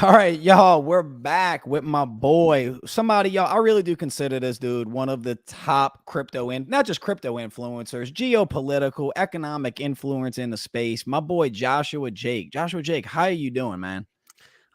All right, y'all, we're back with my boy. Somebody, y'all, I really do consider this dude one of the top crypto not just crypto influencers, geopolitical, economic influence in the space. My boy Joshua Jake. Joshua Jake, how are you doing, man?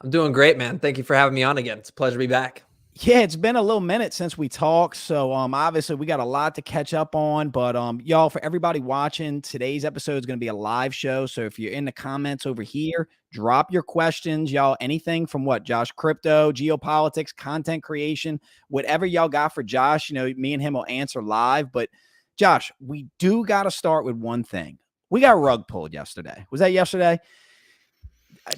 I'm doing great, man. Thank you for having me on again. It's a pleasure to be back. Yeah, it's been a little minute since we talked, so obviously we got a lot to catch up on, but y'all, for everybody watching, today's episode is going to be a live show, so if you're in the comments over here, drop your questions, y'all. Anything from what, Josh? Crypto, geopolitics, content creation, whatever y'all got for Josh, me and him will answer live. But Josh, we do got to start with one thing. We got rug pulled yesterday. Was that yesterday?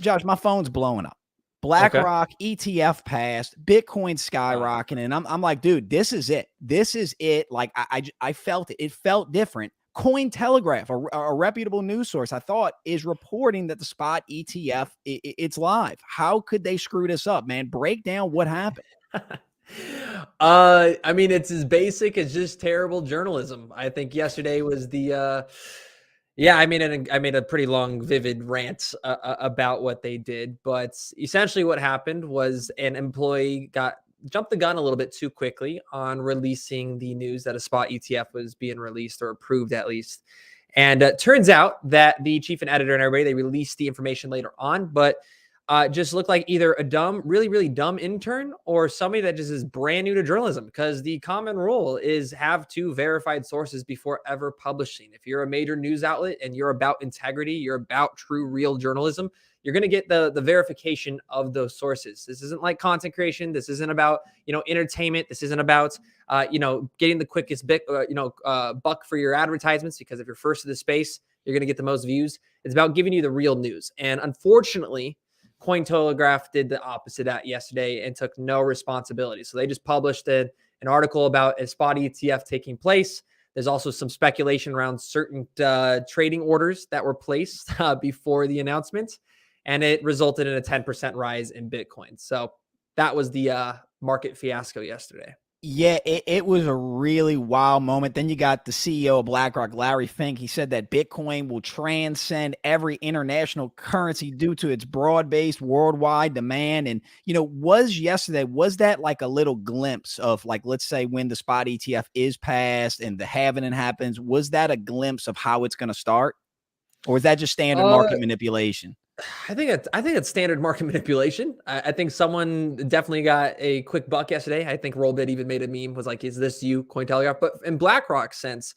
Josh, my phone's blowing up. Okay. BlackRock ETF passed, Bitcoin skyrocketing, and I'm like, dude, this is it. This is it. Like I felt it. It felt different. Cointelegraph, a reputable news source, I thought, is reporting that the spot ETF it's live. How could they screw this up, man? Break down what happened. I mean, it's as basic as just terrible journalism. I think yesterday was yeah, I made a pretty long, vivid rant about what they did, but essentially what happened was an employee jumped the gun a little bit too quickly on releasing the news that a spot ETF was being released, or approved at least. And turns out that the chief and editor and everybody, they released the information later on, but just looked like either a dumb, really, really dumb intern, or somebody that just is brand new to journalism, because the common rule is have two verified sources before ever publishing. If you're a major news outlet and you're about integrity, you're about true, real journalism, you're going to get the verification of those sources. This isn't like content creation. This isn't about, entertainment. This isn't about, getting the quickest buck for your advertisements, because if you're first to the space, you're going to get the most views. It's about giving you the real news. And unfortunately, Cointelegraph did the opposite of that yesterday and took no responsibility. So they just published an article about a spot ETF taking place. There's also some speculation around certain trading orders that were placed before the announcement, and it resulted in a 10% rise in Bitcoin. So that was the market fiasco yesterday. Yeah, it was a really wild moment. Then you got the CEO of BlackRock, Larry Fink. He said that Bitcoin will transcend every international currency due to its broad-based worldwide demand. And, was that like a little glimpse of, like, let's say when the spot ETF is passed and the halving happens, was that a glimpse of how it's going to start? Or is that just standard market manipulation? I think it's standard market manipulation. I think someone definitely got a quick buck yesterday. I think Rollbit even made a meme, was like, "Is this you, Cointelegraph?" But in BlackRock's sense,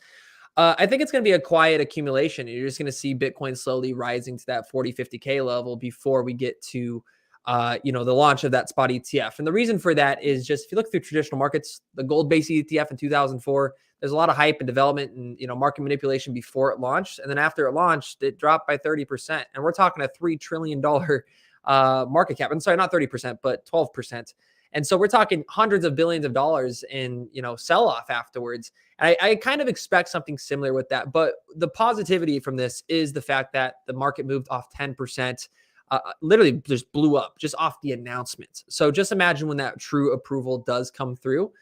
I think it's going to be a quiet accumulation. You're just going to see Bitcoin slowly rising to that 40, 50K level before we get to, the launch of that spot ETF. And the reason for that is just, if you look through traditional markets, the gold-based ETF in 2004, there's a lot of hype and development and, market manipulation before it launched. And then after it launched, it dropped by 30%. And we're talking a $3 trillion market cap. I'm sorry, not 30%, but 12%. And so we're talking hundreds of billions of dollars in, sell-off afterwards. And I kind of expect something similar with that. But the positivity from this is the fact that the market moved off 10%, literally just blew up just off the announcement. So just imagine when that true approval does come through.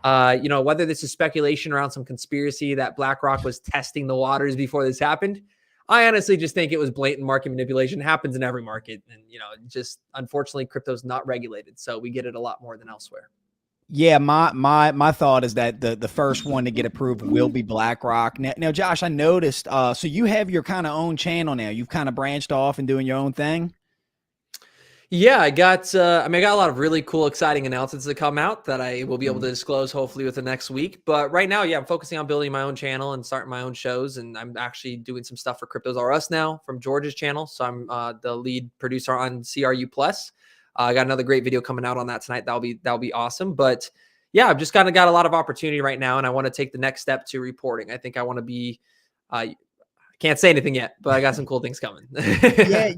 Whether this is speculation around some conspiracy that BlackRock was testing the waters before this happened, I honestly just think it was blatant market manipulation. It happens in every market. And, just unfortunately, crypto's not regulated, so we get it a lot more than elsewhere. Yeah, my thought is that the first one to get approved will be BlackRock. Now, Josh, I noticed. So you have your kind of own channel now. You've kind of branched off and doing your own thing. Yeah, I got a lot of really cool, exciting announcements that come out that I will be able to disclose hopefully within the next week. But right now, yeah, I'm focusing on building my own channel and starting my own shows. And I'm actually doing some stuff for Cryptos R Us now from George's channel. So I'm the lead producer on CRU Plus. I got another great video coming out on that tonight. That'll be awesome. But yeah, I've just kind of got a lot of opportunity right now, and I want to take the next step to reporting. I think I want to be can't say anything yet, but I got some cool things coming. Yeah,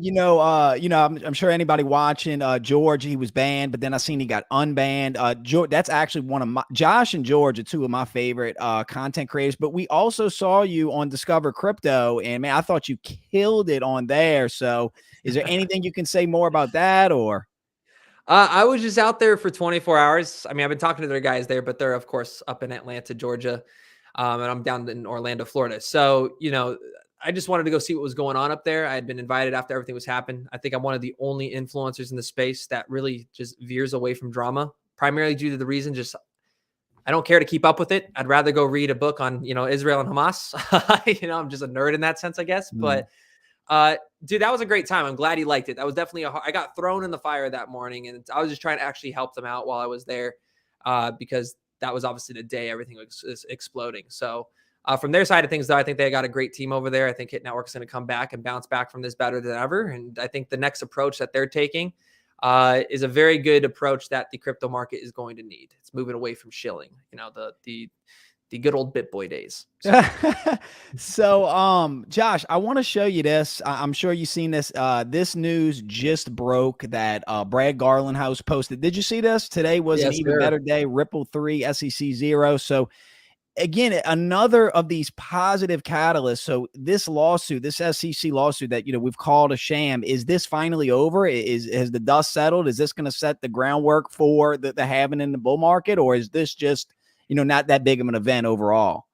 I'm sure anybody watching George, he was banned, but then I seen he got unbanned. George, that's actually one of my Josh and George are two of my favorite content creators. But we also saw you on Discover Crypto, and man, I thought you killed it on there. So, is there anything you can say more about that, or? I was just out there for 24 hours. I mean, I've been talking to their guys there, but they're of course up in Atlanta, Georgia, and I'm down in Orlando, Florida. So, I just wanted to go see what was going on up there. I had been invited after everything was happened. I think I'm one of the only influencers in the space that really just veers away from drama, primarily due to the reason just I don't care to keep up with it. I'd rather go read a book on, Israel and Hamas. I'm just a nerd in that sense, I guess. Mm. But dude, that was a great time. I'm glad he liked it. That was definitely I got thrown in the fire that morning, and I was just trying to actually help them out while I was there, because that was obviously the day everything was exploding. So from their side of things, though, I think they got a great team over there. I think Hit Network's going to come back and bounce back from this better than ever. And I think the next approach that they're taking is a very good approach that the crypto market is going to need. It's moving away from shilling, the good old BitBoy days. So. So, Josh, I want to show you this. I'm sure you've seen this. This news just broke that Brad Garlinghouse posted. Did you see this? Today was an even better day. Ripple 3, SEC 0. So again, another of these positive catalysts. So this lawsuit, this SEC lawsuit that, we've called a sham, is this finally over? Has the dust settled? Is this going to set the groundwork for the halving in the bull market? Or is this just, not that big of an event overall?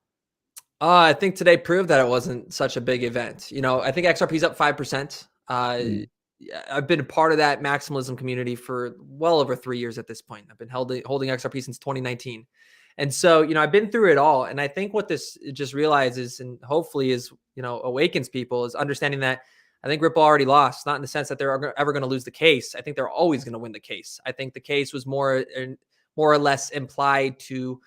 I think today proved that it wasn't such a big event. I think XRP's up 5%. I've been a part of that maximalism community for well over 3 years at this point. I've been holding XRP since 2019. And so, I've been through it all. And I think what this just realizes and hopefully is, awakens people is understanding that I think Ripple already lost, not in the sense that they're ever going to lose the case. I think they're always going to win the case. I think the case was more or less implied to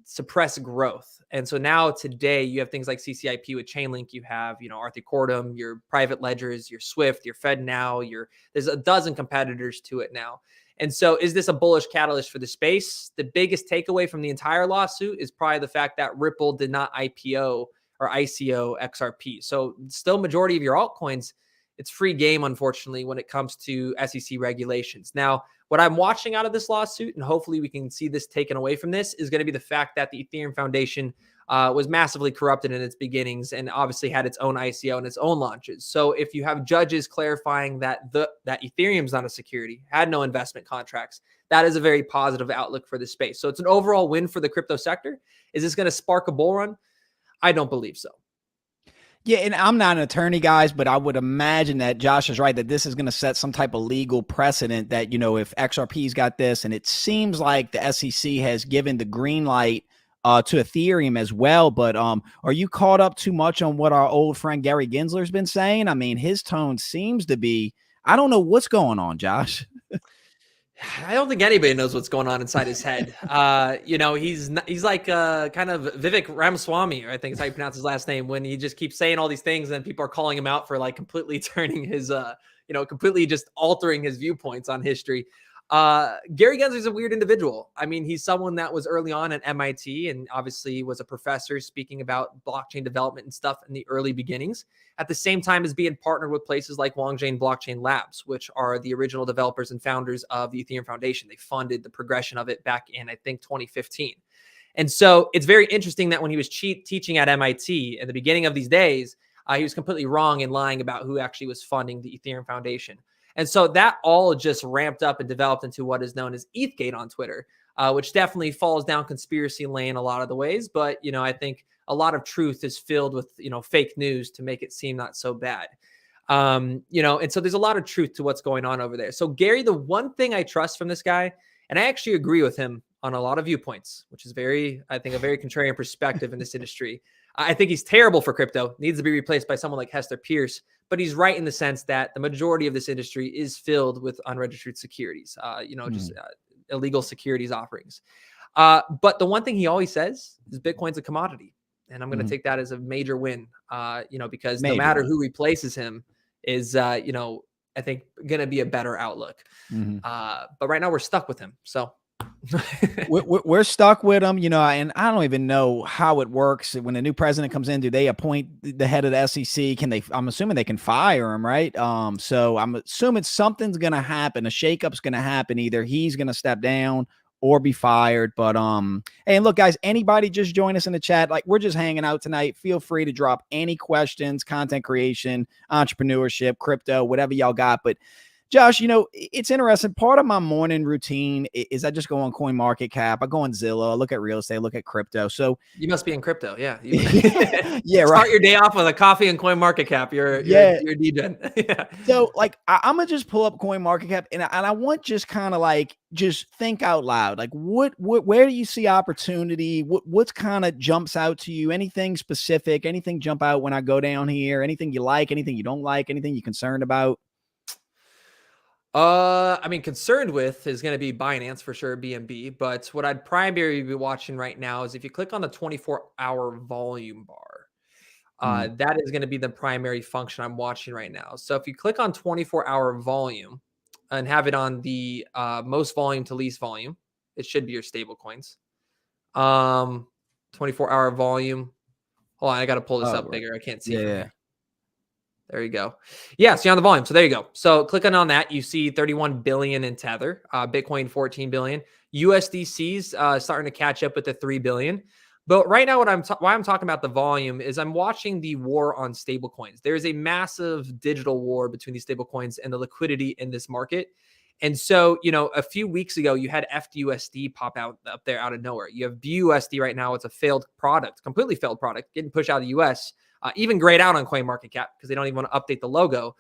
suppress growth. And so now today you have things like CCIP with Chainlink, you have, Arthur Cordum, your private ledgers, your Swift, your FedNow, there's a dozen competitors to it now. And so is this a bullish catalyst for the space? The biggest takeaway from the entire lawsuit is probably the fact that Ripple did not IPO or ICO XRP. So still majority of your altcoins, it's free game, unfortunately, when it comes to SEC regulations. Now, what I'm watching out of this lawsuit, and hopefully we can see this taken away from this, is going to be the fact that the Ethereum Foundation was massively corrupted in its beginnings and obviously had its own ICO and its own launches. So if you have judges clarifying that Ethereum's not a security, had no investment contracts, that is a very positive outlook for the space. So it's an overall win for the crypto sector. Is this going to spark a bull run? I don't believe so. Yeah, and I'm not an attorney, guys, but I would imagine that Josh is right, that this is going to set some type of legal precedent that, if XRP's got this, and it seems like the SEC has given the green light to Ethereum as well. But are you caught up too much on what our old friend Gary Gensler's been saying? I mean, his tone seems to be, I don't know what's going on, Josh. I don't think anybody knows what's going on inside his head. He's like kind of Vivek Ramaswamy, I think is how you pronounce his last name, when he just keeps saying all these things and people are calling him out for like completely turning his, completely just altering his viewpoints on history. Gary Gensler is a weird individual. I mean, he's someone that was early on at MIT and obviously was a professor speaking about blockchain development and stuff in the early beginnings, at the same time as being partnered with places like Longjane Blockchain Labs, which are the original developers and founders of the Ethereum Foundation. They funded the progression of it back in, I think, 2015. And so it's very interesting that when he was teaching at MIT at the beginning of these days, he was completely wrong in lying about who actually was funding the Ethereum Foundation. And so that all just ramped up and developed into what is known as ETHgate on Twitter, which definitely falls down conspiracy lane a lot of the ways. But, I think a lot of truth is filled with, fake news to make it seem not so bad. And so there's a lot of truth to what's going on over there. So Gary, the one thing I trust from this guy, and I actually agree with him on a lot of viewpoints, which is I think a very contrarian perspective in this industry. I think he's terrible for crypto, needs to be replaced by someone like Hester Pierce, but he's right in the sense that the majority of this industry is filled with unregistered securities, just illegal securities offerings. But the one thing he always says is Bitcoin's a commodity. And I'm going to take that as a major win, because no matter who replaces him is, I think going to be a better outlook. But right now we're stuck with him. So we're stuck with them, and I don't even know how it works. When a new president comes in, do they appoint the head of the SEC? I'm assuming they can fire him, right? So I'm assuming something's going to happen. A shakeup's going to happen. Either he's going to step down or be fired. But hey, and look, guys, anybody just join us in the chat. Like, we're just hanging out tonight. Feel free to drop any questions, content creation, entrepreneurship, crypto, whatever y'all got. But Josh, it's interesting. Part of my morning routine is I just go on Coin Market Cap. I go on Zillow. I look at real estate. I look at crypto. So You must be in crypto. Yeah. yeah, right. Start your day off with a coffee and coin market cap. Yeah. You're DJing. Yeah. So like I'm gonna just pull up Coin Market Cap and I want just kind of like just think out loud. Like what where do you see opportunity? What's kind of jumps out to you? Anything specific? Anything jump out when I go down here? Anything you like? Anything you don't like? Anything you're concerned about? I mean, concerned with is going to be Binance for sure, BNB. But what I'd primarily be watching right now is if you click on the 24-hour volume bar, Mm, that is going to be the primary function I'm watching right now. So if you click on 24-hour volume and have it on the most volume to least volume, it should be your stable coins. 24-hour volume. Hold on, I got to pull this oh, up right. bigger. I can't see from Yeah. here. There you go. Yeah, see on the volume. So there you go. So clicking on that, you see 31 billion in Tether, Bitcoin 14 billion, USDC's starting to catch up with the 3 billion. But right now, why I'm talking about the volume is I'm watching the war on stablecoins. There is a massive digital war between these stablecoins and the liquidity in this market. And so, a few weeks ago, you had FDUSD pop out up there out of nowhere. You have BUSD right now. It's a failed product, completely failed product, getting pushed out of the US. Even grayed out on CoinMarketCap because they don't even want to update the logo.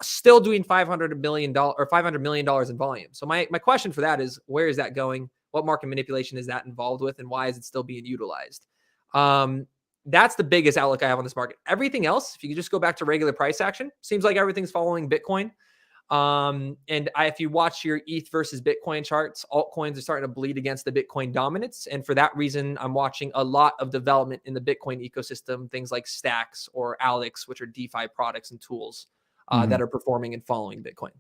Still doing $500 million or $500 million in volume. So my question for that is, where is that going? What market manipulation is that involved with, and why is it still being utilized? That's the biggest outlook I have on this market. Everything else, if you just go back to regular price action, seems like everything's following Bitcoin. If you watch your ETH versus Bitcoin charts, altcoins are starting to bleed against the Bitcoin dominance. And for that reason, I'm watching a lot of development in the Bitcoin ecosystem, things like Stacks or Alex, which are DeFi products and tools that are performing and following Bitcoin.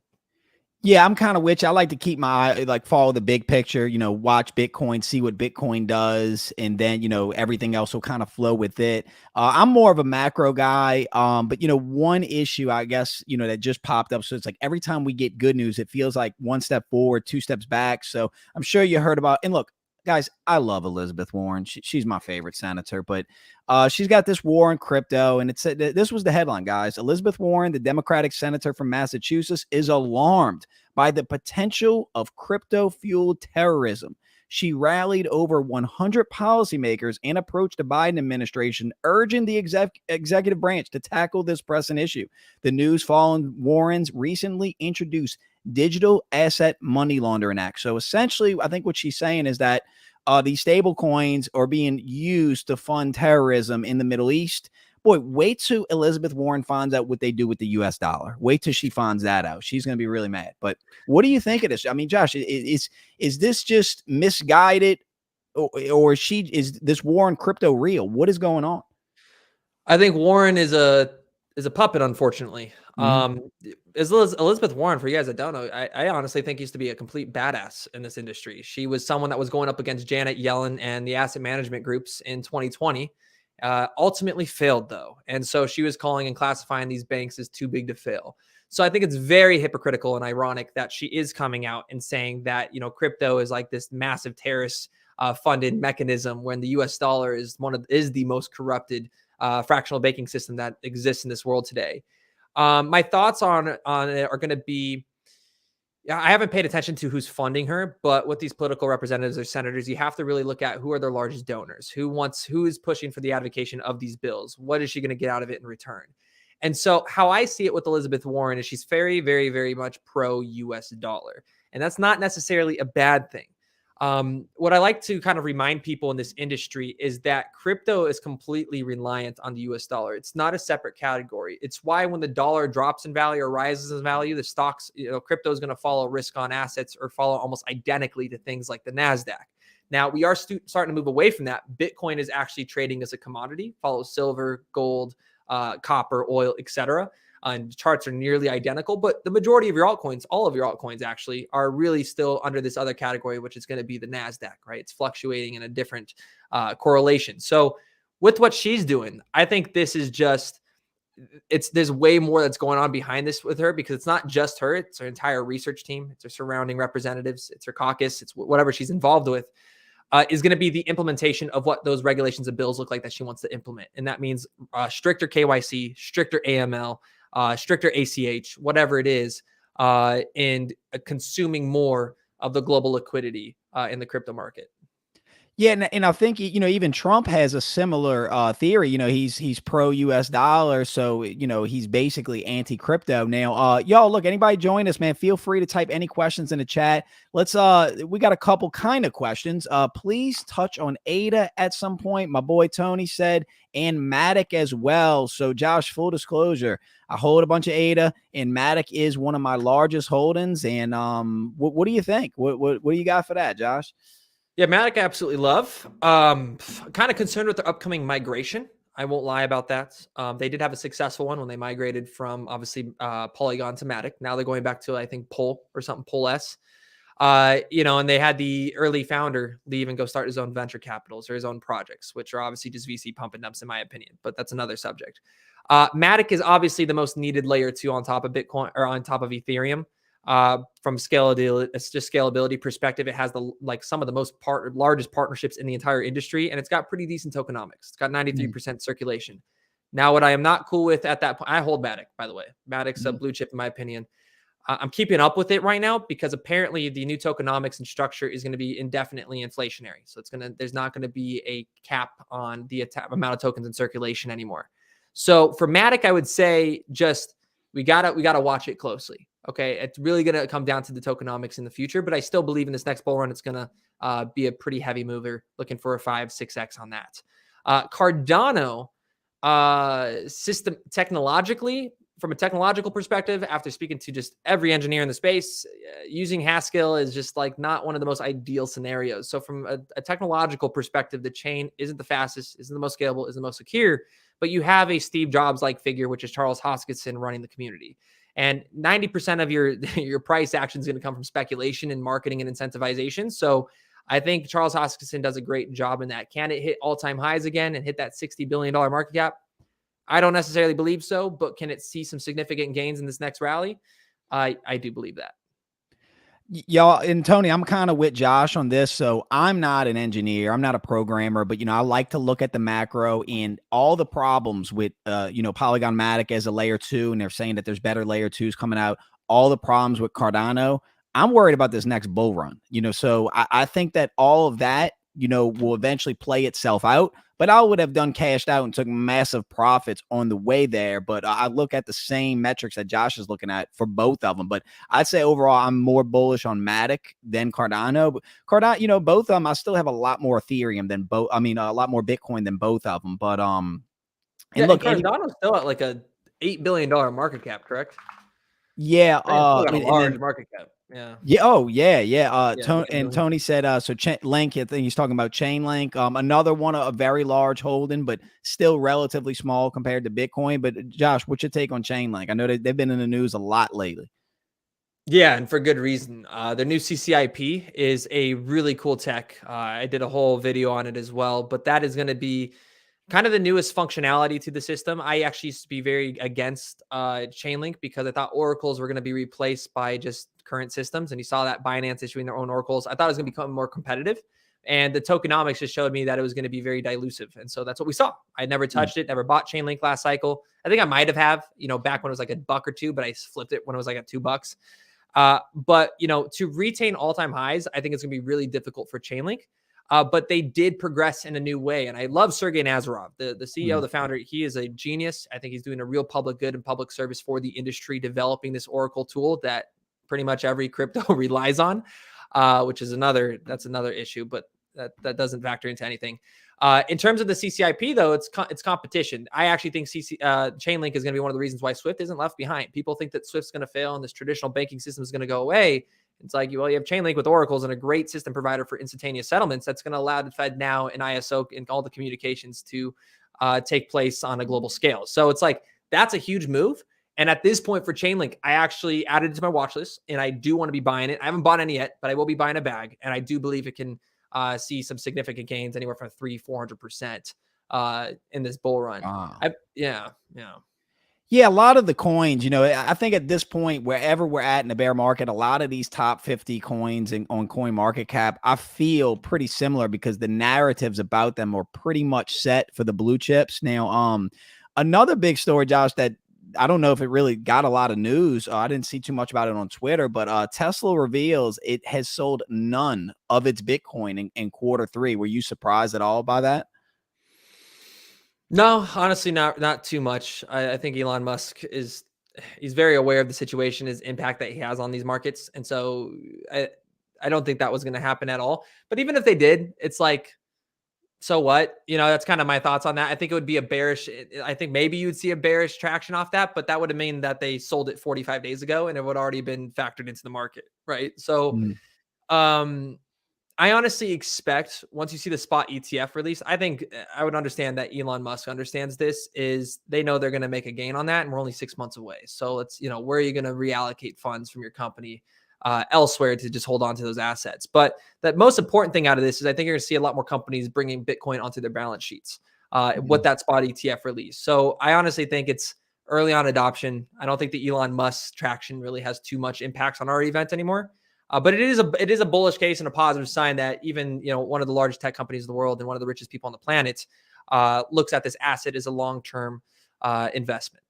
Yeah, I'm kind of which I like to keep my eye, like follow the big picture, watch Bitcoin, see what Bitcoin does, and then, everything else will kind of flow with it. I'm more of a macro guy. But one issue I guess, that just popped up. So it's like every time we get good news, it feels like one step forward, two steps back. So I'm sure you heard about, and look, guys, I love Elizabeth Warren. She's my favorite senator, but she's got this war on crypto. And it said this was the headline, guys. Elizabeth Warren, the Democratic senator from Massachusetts, is alarmed by the potential of crypto fueled terrorism. She rallied over 100 policymakers and approached the Biden administration, urging the executive branch to tackle this pressing issue. The news following Warren's recently introduced Digital Asset Money Laundering Act. So essentially, I think what she's saying is that these stable coins are being used to fund terrorism in the Middle East. Boy, wait till Elizabeth Warren finds out what they do with the US dollar. Wait till she finds that out. She's going to be really mad. But what do you think of this? I mean, Josh, is this just misguided, or is this war on crypto real? What is going on? I think Warren is a puppet, unfortunately. Mm-hmm. As Elizabeth Warren, for you guys that don't know, I honestly think used to be a complete badass in this industry. She was someone that was going up against Janet Yellen and the asset management groups in 2020. Ultimately failed though, and so she was calling and classifying these banks as too big to fail. So I think it's very hypocritical and ironic that she is coming out and saying that crypto is like this massive terrorist funded mechanism when the U.S. dollar is is the most corrupted fractional banking system that exists in this world today. My thoughts on it are going to be, I haven't paid attention to who's funding her, but with these political representatives or senators, you have to really look at who are their largest donors, who is pushing for the advocation of these bills. What is she going to get out of it in return? And so how I see it with Elizabeth Warren is she's very, very, very much pro US dollar. And that's not necessarily a bad thing. What I like to kind of remind people in this industry is that crypto is completely reliant on the US dollar. It's not a separate category. It's why when the dollar drops in value or rises in value, the stocks, crypto is going to follow risk on assets or follow almost identically to things like the NASDAQ. Now, we are starting to move away from that. Bitcoin is actually trading as a commodity, follows silver, gold, copper, oil, etc. And charts are nearly identical, but the majority of your altcoins, all of your altcoins actually, are really still under this other category, which is going to be the NASDAQ, right? It's fluctuating in a different correlation. So with what she's doing, I think this is just, there's way more that's going on behind this with her, because it's not just her, it's her entire research team, it's her surrounding representatives, it's her caucus, it's whatever she's involved with. Is going to be the implementation of what those regulations and bills look like that she wants to implement. And that means stricter KYC, stricter AML, stricter ACH, whatever it is. and consuming more of the global liquidity in the crypto market. Yeah, and I think even Trump has a similar theory. He's pro U.S. dollar, so he's basically anti crypto. Now, y'all, look, anybody join us, man? Feel free to type any questions in the chat. Let's we got a couple kind of questions. Please touch on ADA at some point. My boy Tony said, and Matic as well. So, Josh, full disclosure, I hold a bunch of ADA, and Matic is one of my largest holdings. And what do you think? What do you got for that, Josh? Yeah, Matic I absolutely love. Kind of concerned with their upcoming migration. I won't lie about that. They did have a successful one when they migrated from obviously Polygon to Matic. Now they're going back to I think Pol or something, Pol S. And they had the early founder leave and go start his own venture capitals or his own projects, which are obviously just VC pump and dumps in my opinion. But that's another subject. Matic is obviously the most needed layer 2 on top of Bitcoin or on top of Ethereum. From scalability perspective, it has some of the most largest partnerships in the entire industry, and it's got pretty decent tokenomics. It's got 93% circulation. Now, what I am not cool with at that point, I hold Matic, by the way. Matic's a blue chip in my opinion. I'm keeping up with it right now because apparently the new tokenomics and structure is going to be indefinitely inflationary. So there's not going to be a cap on the amount of tokens in circulation anymore. So for Matic, I would say just we gotta watch it closely. Okay, it's really gonna come down to the tokenomics in the future, but I still believe in this next bull run, it's gonna be a pretty heavy mover. Looking for a 5-6x on that. Cardano, system technologically, from a technological perspective, after speaking to just every engineer in the space, using Haskell is just like not one of the most ideal scenarios. So from a technological perspective, the chain isn't the fastest, isn't the most scalable, isn't the most secure, but you have a Steve Jobs-like figure, which is Charles Hoskinson running the community. And 90% of your price action is going to come from speculation and marketing and incentivization. So I think Charles Hoskinson does a great job in that. Can it hit all-time highs again and hit that $60 billion market cap? I don't necessarily believe so, but can it see some significant gains in this next rally? I do believe that. Y'all, and Tony, I'm kind of with Josh on this. So I'm not an engineer, I'm not a programmer, but I like to look at the macro and all the problems with Polygon Matic as a layer 2, and they're saying that there's better layer 2s coming out. All the problems with Cardano. I'm worried about this next bull run. So I think that all of that will eventually play itself out. But I would have done cashed out and took massive profits on the way there. But I look at the same metrics that Josh is looking at for both of them. But I'd say overall, I'm more bullish on Matic than Cardano. But Cardano, both of them, I still have a lot more Ethereum than both. I mean, a lot more Bitcoin than both of them. But and look, Cardano's still at like a $8 billion market cap, correct? Yeah. Still got a large market cap. Yeah. Yeah. Oh, yeah. Yeah. And Tony said, so Link, I think he's talking about Chainlink. Another one, a very large holding, but still relatively small compared to Bitcoin. But Josh, what's your take on Chainlink? I know they've been in the news a lot lately. Yeah, and for good reason. Their new CCIP is a really cool tech. I did a whole video on it as well, but that is going to be kind of the newest functionality to the system. I actually used to be very against Chainlink because I thought oracles were going to be replaced by just current systems. And you saw that Binance issuing their own oracles. I thought it was going to become more competitive. And the tokenomics just showed me that it was going to be very dilutive. And so that's what we saw. I never touched it, never bought Chainlink last cycle. I think I might have, back when it was like $1 or $2, but I flipped it when it was like at $2. But to retain all-time highs, I think it's going to be really difficult for Chainlink. But they did progress in a new way. And I love Sergey Nazarov, the CEO, the founder. He is a genius. I think he's doing a real public good and public service for the industry, developing this Oracle tool that pretty much every crypto relies on, which is that's another issue, but that doesn't factor into anything. In terms of the CCIP, though, it's competition. I actually think Chainlink is going to be one of the reasons why Swift isn't left behind. People think that Swift's going to fail and this traditional banking system is going to go away. It's like, well, you have Chainlink with oracles and a great system provider for instantaneous settlements that's going to allow the Fed now and ISO and all the communications to take place on a global scale. So it's like, that's a huge move. And at this point for Chainlink, I actually added it to my watch list and I do want to be buying it. I haven't bought any yet, but I will be buying a bag. And I do believe it can see some significant gains, anywhere from 300-400% in this bull run. Wow. Yeah, a lot of the coins, I think at this point, wherever we're at in the bear market, a lot of these top 50 coins on Coin Market Cap, I feel pretty similar because the narratives about them are pretty much set for the blue chips. Now, another big story, Josh, that I don't know if it really got a lot of news. I didn't see too much about it on Twitter, but Tesla reveals it has sold none of its Bitcoin in Q3. Were you surprised at all by that? No, honestly, not too much. I think Elon Musk he's very aware of the situation, his impact that he has on these markets, and so I I don't think that was going to happen at all. But even if they did, it's like, so what? That's kind of my thoughts on that. I think it would be a bearish. I think maybe you'd see a bearish traction off that, but that would have mean that they sold it 45 days ago and it would already been factored into the market, right? So, Mm. um, I honestly expect once you see the spot ETF release, I think I would understand that Elon Musk understands this is they know they're going to make a gain on that. And we're only 6 months away. So where are you going to reallocate funds from your company elsewhere to just hold on to those assets? But the most important thing out of this is I think you're going to see a lot more companies bringing Bitcoin onto their balance sheets with that spot ETF release. So I honestly think it's early on adoption. I don't think the Elon Musk traction really has too much impacts on our event anymore. But it is a bullish case and a positive sign that even one of the largest tech companies in the world and one of the richest people on the planet looks at this asset as a long-term investment.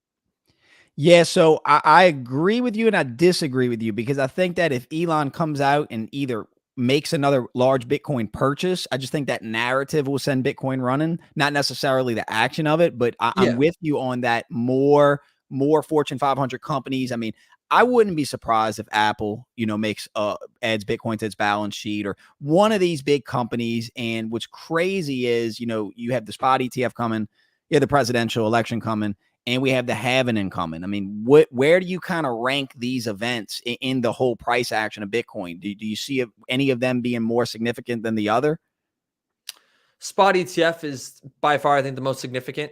Yeah, so I agree with you and I disagree with you because I think that if Elon comes out and either makes another large Bitcoin purchase, I just think that narrative will send Bitcoin running, not necessarily the action of it. But I'm Yeah. with you on that. More Fortune 500 companies. I mean, I wouldn't be surprised if Apple, makes adds Bitcoin to its balance sheet or one of these big companies. And what's crazy is, you have the spot ETF coming, you have the presidential election coming, and we have the halving coming. I mean, where do you kind of rank these events in the whole price action of Bitcoin? Do you see any of them being more significant than the other? Spot ETF is by far, I think, the most significant.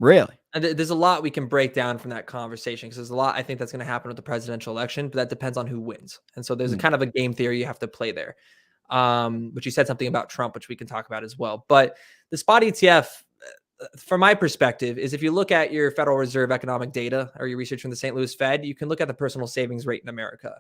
Really? And there's a lot we can break down from that conversation because there's a lot I think that's going to happen with the presidential election, but that depends on who wins. And so there's a Mm, kind of a game theory you have to play there. Which you said something about Trump, which we can talk about as well. But the spot ETF, from my perspective, is if you look at your Federal Reserve economic data or your research from the St. Louis Fed, you can look at the personal savings rate in America.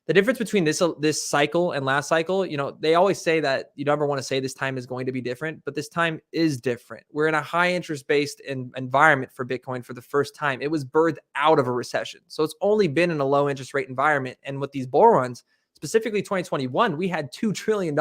The difference between this cycle and last cycle, they always say that you never want to say this time is going to be different, but this time is different. We're in a high interest based environment for Bitcoin for the first time. It was birthed out of a recession. So it's only been in a low interest rate environment. And with these bull runs, specifically 2021, we had $2 trillion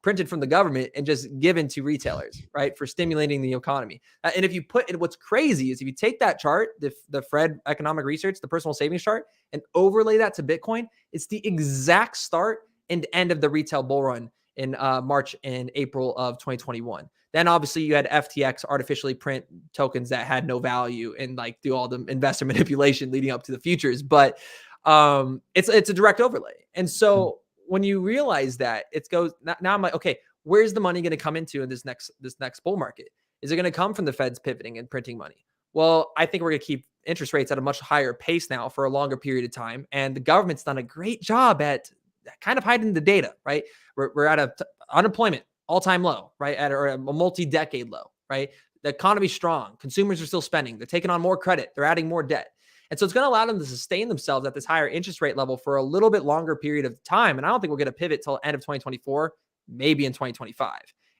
printed from the government and just given to retailers, right, for stimulating the economy. And if you put it, what's crazy is if you take that chart, the Fred economic research, the personal savings chart, and overlay that to Bitcoin, it's the exact start and end of the retail bull run in March and April of 2021. Then obviously you had FTX artificially print tokens that had no value and like do all the investor manipulation leading up to the futures. But it's a direct overlay. And mm, so when you realize that it goes now, I'm like, okay, where's the money going to come into in this next bull market? Is it going to come from the Fed's pivoting and printing money? Well, I think we're going to keep interest rates at a much higher pace now for a longer period of time. And the government's done a great job at kind of hiding the data, right? We're at a unemployment all-time low, right? Or a multi-decade low, right? The economy's strong. Consumers are still spending. They're taking on more credit. They're adding more debt. And so it's going to allow them to sustain themselves at this higher interest rate level for a little bit longer period of time. And I don't think we're going to pivot till end of 2024, maybe in 2025.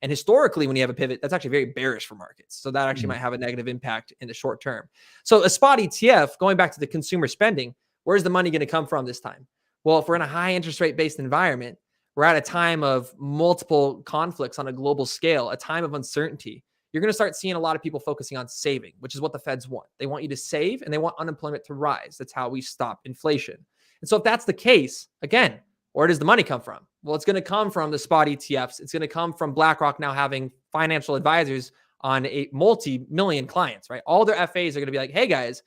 And historically, when you have a pivot, that's actually very bearish for markets. So that actually mm. might have a negative impact in the short term. So a spot ETF, going back to the consumer spending, where's the money going to come from this time? Well, if we're in a high interest rate based environment, we're at a time of multiple conflicts on a global scale, a time of uncertainty. You're going to start seeing a lot of people focusing on saving, which is what the feds want. They want you to save and they want unemployment to rise. That's how we stop inflation. And so if that's the case, again, where does the money come from? Well, it's going to come from the spot ETFs. It's going to come from BlackRock now having financial advisors on a multi-million clients, right? All their FAs are going to be like, hey guys,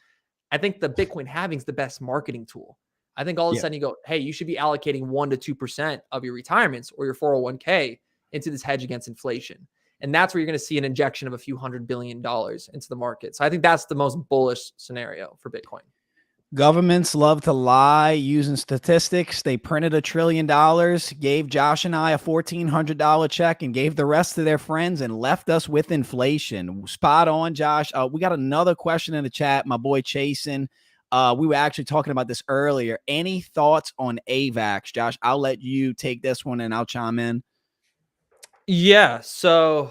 I think the Bitcoin halving is the best marketing tool. I think all of a Yeah. sudden you go, hey, you should be allocating 1% to 2% of your retirements or your 401k into this hedge against inflation. And that's where you're going to see an injection of a few $100 billion into the market. So I think that's the most bullish scenario for Bitcoin. Governments love to lie using statistics. They printed $1 trillion, gave Josh and I a $1,400 check, and gave the rest to their friends and left us with inflation. Spot on, Josh. We got another question in the chat. My boy Chasen. We were actually talking about this earlier. Any thoughts on AVAX, Josh? I'll let you take this one and I'll chime in. Yeah. So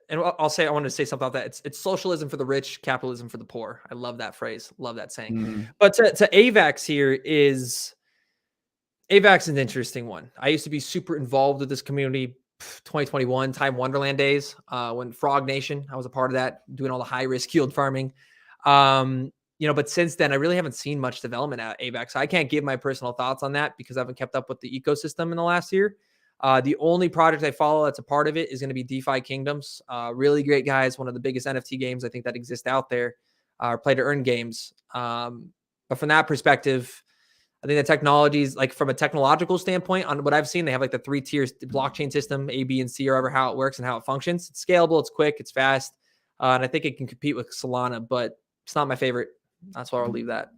and I want to say something about that. It's socialism for the rich, capitalism for the poor. I love that phrase. Love that saying. Mhm. But to AVAX here is AVAX is an interesting one. I used to be super involved with this community. 2021 Time Wonderland days, when Frog Nation, I was a part of that, doing all the high risk yield farming. But since then, I really haven't seen much development at AVAX. So I can't give my personal thoughts on that because I haven't kept up with the ecosystem in the last year. The only project I follow that's a part of it is going to be DeFi Kingdoms. Really great guys, one of the biggest NFT games I think that exist out there, play to earn games. But from that perspective, I think the technologies, like from a technological standpoint, on what I've seen, they have like the 3 tiers blockchain system, A, B, and C, or ever how it works and how it functions. It's scalable, it's quick, it's fast, and I think it can compete with Solana, but it's not my favorite. That's why I'll leave that.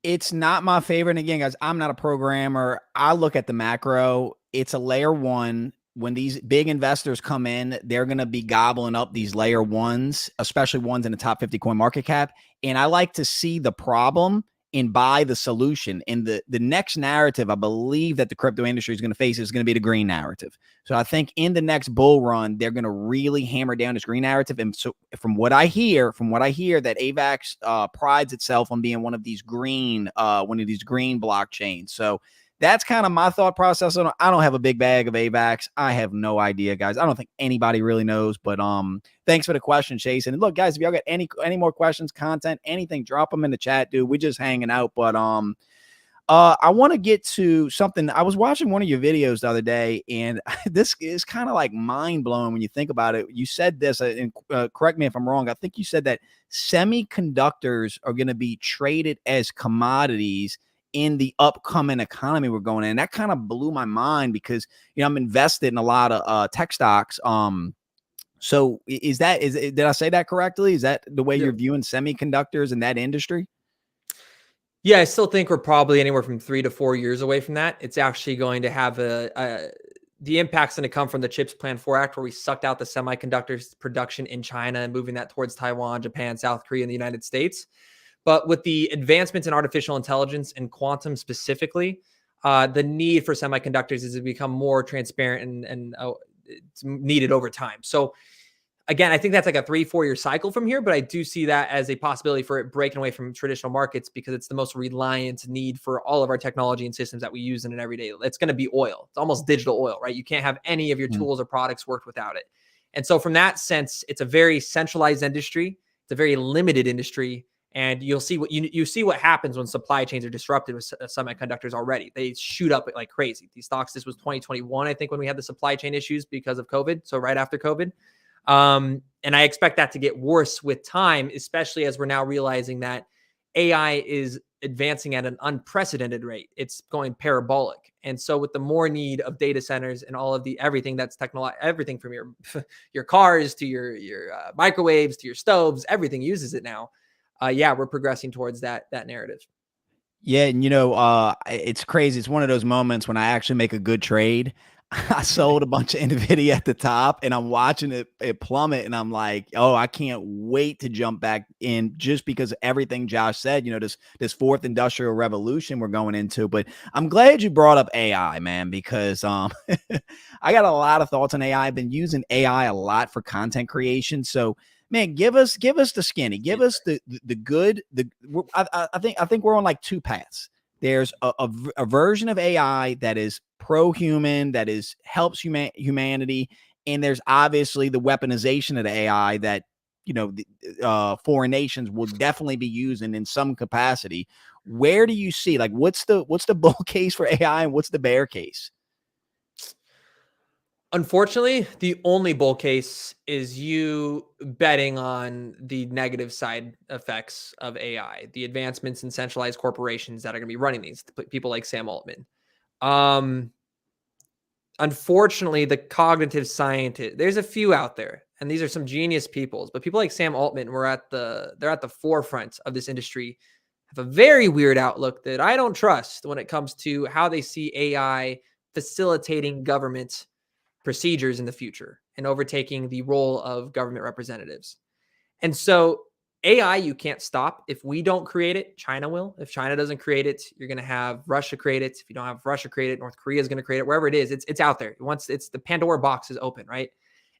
It's not my favorite. And again, guys, I'm not a programmer. I look at the macro. It's a layer one. When these big investors come in, they're going to be gobbling up these layer ones, especially ones in the top 50 coin market cap. And I like to see the problem and buy the solution. And the next narrative, I believe that the crypto industry is going to face is going to be the green narrative. So I think in the next bull run, they're going to really hammer down this green narrative. And so from what I hear, that AVAX prides itself on being one of these green blockchains. So that's kind of my thought process. I don't have a big bag of AVAX. I have no idea, guys. I don't think anybody really knows, but thanks for the question, Chase. And look, guys, if y'all got any more questions, content, anything, drop them in the chat, dude. We're just hanging out. But I want to get to something. I was watching one of your videos the other day, and this is kind of like mind blowing when you think about it. You said this, and correct me if I'm wrong. I think you said that semiconductors are going to be traded as commodities in the upcoming economy we're going in. That kind of blew my mind because, I'm invested in a lot of tech stocks. So did I say that correctly? Is that the way Yeah. you're viewing semiconductors in that industry? Yeah, I still think we're probably anywhere from 3 to 4 years away from that. It's actually going to have the impact's going to come from the CHIPS Plan 4 Act, where we sucked out the semiconductors production in China and moving that towards Taiwan, Japan, South Korea, and the United States. But with the advancements in artificial intelligence and quantum specifically, the need for semiconductors is to become more transparent and it's needed over time. So again, I think that's like a 3-4 year cycle from here, but I do see that as a possibility for it breaking away from traditional markets because it's the most reliant need for all of our technology and systems that we use in an everyday. It's going to be oil. It's almost digital oil, right? You can't have any of your tools or products worked without it. And so from that sense, it's a very centralized industry. It's a very limited industry. And you'll see what you see what happens when supply chains are disrupted with semiconductors already. They shoot up like crazy. These stocks, this was 2021, I think, when we had the supply chain issues because of COVID. So right after COVID. And I expect that to get worse with time, especially as we're now realizing that AI is advancing at an unprecedented rate. It's going parabolic. And so with the more need of data centers and all of the everything that's everything from your cars to your microwaves to your stoves, everything uses it now. We're progressing towards that narrative. Yeah, and it's crazy. It's one of those moments when I actually make a good trade. I sold a bunch of Nvidia at the top, and I'm watching it plummet, and I'm like, oh, I can't wait to jump back in just because of everything Josh said. This fourth industrial revolution we're going into. But I'm glad you brought up AI, man, because I got a lot of thoughts on AI. I've been using AI a lot for content creation, so. Man, give us the skinny, give us the good. I think we're on like two paths. There's a version of AI that is pro-human, that helps humanity, and there's obviously the weaponization of the AI that foreign nations will definitely be using in some capacity. Where do you see what's the bull case for AI and what's the bear case? Unfortunately, the only bull case is you betting on the negative side effects of AI, the advancements in centralized corporations that are going to be running these, people like Sam Altman. Unfortunately, the cognitive scientists, there's a few out there, and these are some genius peoples, but people like Sam Altman they're at the forefront of this industry, have a very weird outlook that I don't trust when it comes to how they see AI facilitating government procedures in the future and overtaking the role of government representatives. And so AI, you can't stop. If we don't create it, China will. If China doesn't create it, you're going to have Russia create it. If you don't have Russia create it, North Korea is going to create it. Wherever it is, it's out there. Once it's the Pandora box is open, right?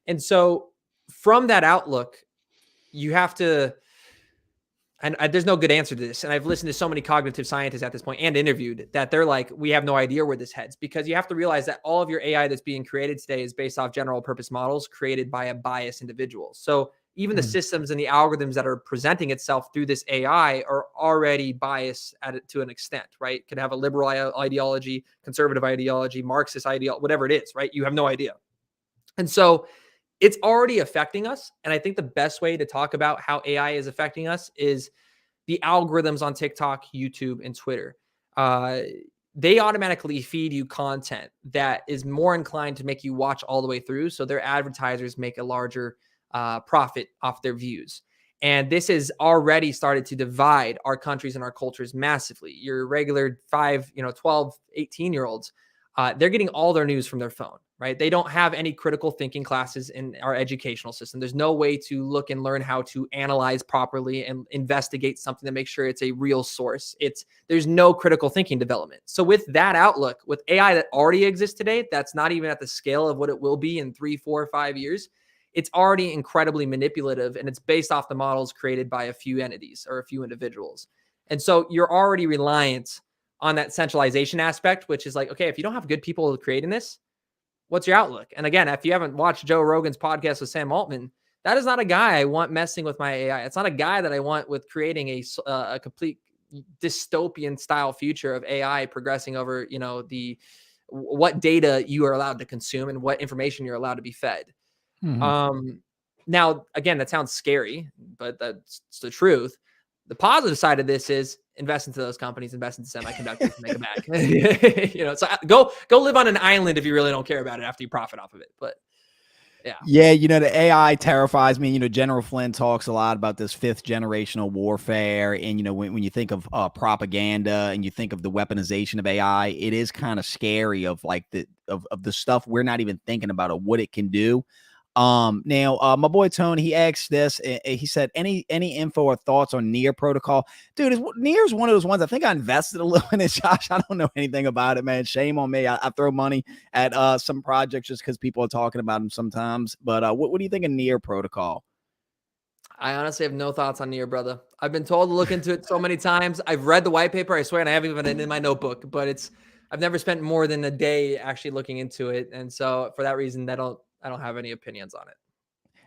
And so from that outlook, you have to, and there's no good answer to this. And I've listened to so many cognitive scientists at this point and interviewed that they're like, we have no idea where this heads, because you have to realize that all of your AI that's being created today is based off general purpose models created by a biased individual. So even the Mm, systems and the algorithms that are presenting itself through this AI are already biased at it to an extent, right? Could have a liberal ideology, conservative ideology, Marxist ideology, whatever it is, right? You have no idea. And so it's already affecting us. And I think the best way to talk about how AI is affecting us is the algorithms on TikTok, YouTube, and Twitter. Uh, they automatically feed you content that is more inclined to make you watch all the way through. So their advertisers make a larger profit off their views. And this has already started to divide our countries and our cultures massively. Your regular 12, 18-year-olds, they're getting all their news from their phone, right? They don't have any critical thinking classes in our educational system. There's no way to look and learn how to analyze properly and investigate something to make sure it's a real source. There's no critical thinking development. So with that outlook, with AI that already exists today, that's not even at the scale of what it will be in 3, 4, 5 years. It's already incredibly manipulative, and it's based off the models created by a few entities or a few individuals. And so you're already reliant on that centralization aspect, which is like, okay, if you don't have good people creating this, what's your outlook? And again, if you haven't watched Joe Rogan's podcast with Sam Altman, that is not a guy I want messing with my AI. It's not a guy that I want with creating a complete dystopian style future of AI progressing over, the what data you are allowed to consume and what information you're allowed to be fed. mhm. Um, Now, again, that sounds scary, but that's the truth. The positive side of this is invest into those companies, invest into semiconductors, make it back. So go live on an island if you really don't care about it after you profit off of it. But yeah, Yeah, the AI terrifies me. General Flynn talks a lot about this fifth generational warfare. And, when you think of propaganda and you think of the weaponization of AI, it is kind of scary of like of the stuff we're not even thinking about of what it can do. Now, my boy Tony, he asked this. He said, any info or thoughts on Near protocol, dude? Near's one of those ones. I think I invested a little in it, Josh. I don't know anything about it, man. Shame on me. I throw money at some projects just because people are talking about them sometimes. But what do you think of Near protocol? I honestly have no thoughts on Near, brother. I've been told to look into it so many times. I've read the white paper, I swear, and I haven't even in my notebook. But I've never spent more than a day actually looking into it, and so for that reason, I don't have any opinions on it.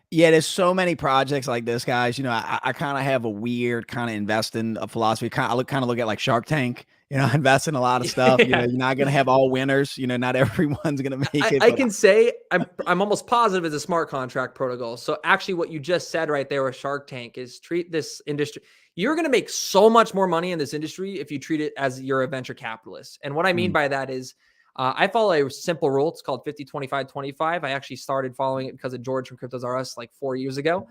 Yeah, there's so many projects like this, guys. I kind of have a weird kind of investing philosophy. I look at like Shark Tank. Invest in a lot of stuff. Yeah. You're not gonna have all winners. Not everyone's gonna make it. I But can say I'm almost positive it's a smart contract protocol. So actually, what you just said right there with Shark Tank is treat this industry. You're going to make so much more money in this industry if you treat it as you're a venture capitalist. And what I mean mm, by that is, I follow a simple rule. It's called 50-25-25. I actually started following it because of George from Cryptos R Us like 4 years ago.